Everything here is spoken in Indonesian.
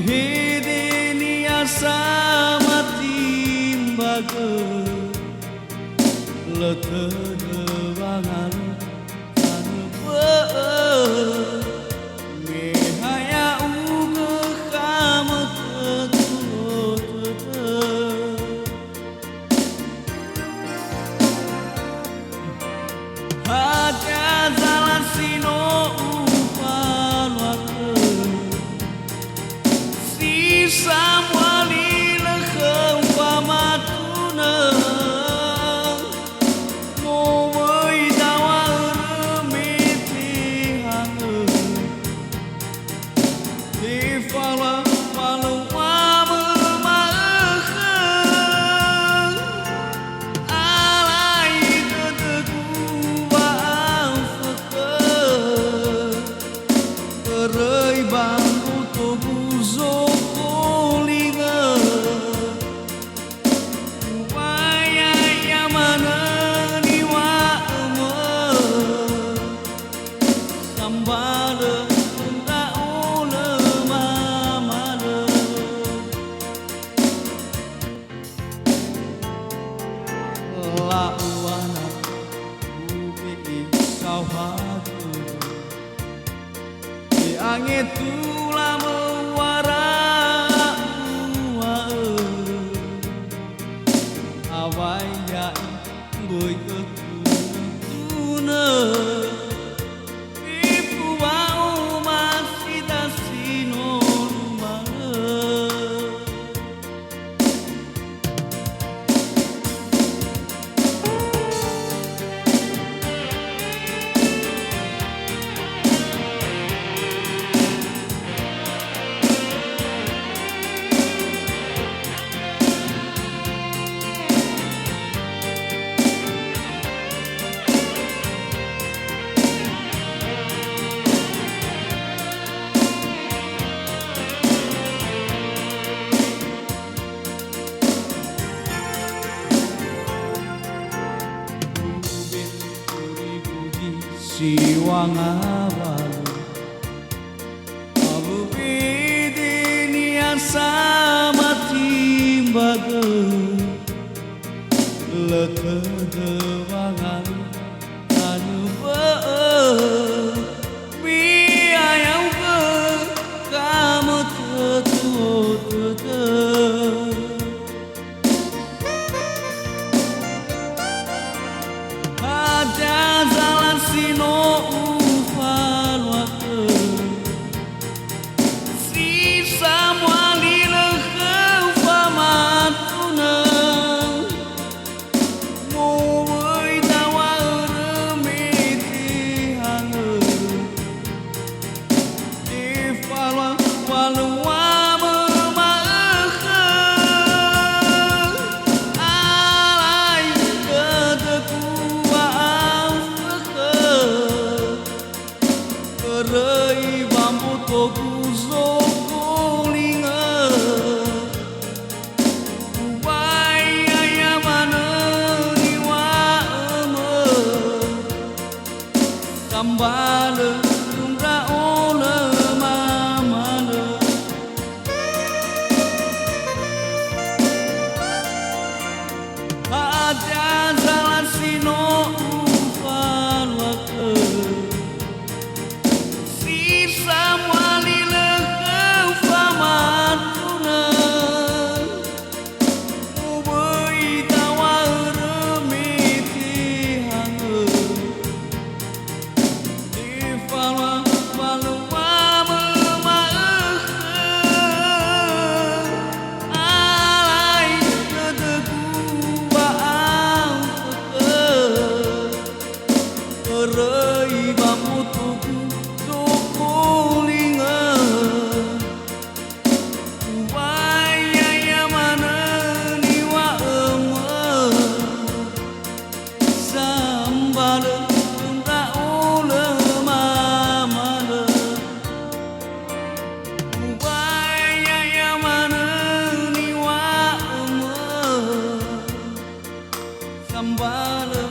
Bihidini sama timbaga letedewangan tanpa mehaya uga kamu ketut haja zalan sino upan waktu Samwali lekhem pamatuna ngomoi dawa remiti hange di fala malu mamemakhen alai teteku baafeken kerei bangku tobuzo angin tulah mewara awai ya boy ketuna ibu bau masih tasino siwang awalu abu bidini sama timbaga letedewangan anu biayau ke kamu tetut ada zalan sino ufan waktu si samwali lekhem pamatuna ngomoi dawa remiti hange di fala walu rei bambu toku zokolinga ubai ayamana niwa eme kambale umra ole mamana ada zalan sino ufan waktu Samwali lekhem pamatuna uboi dawa remiti hange di fala malu mamemakhen alai teteku baafeken kerei bambu tuku Kembali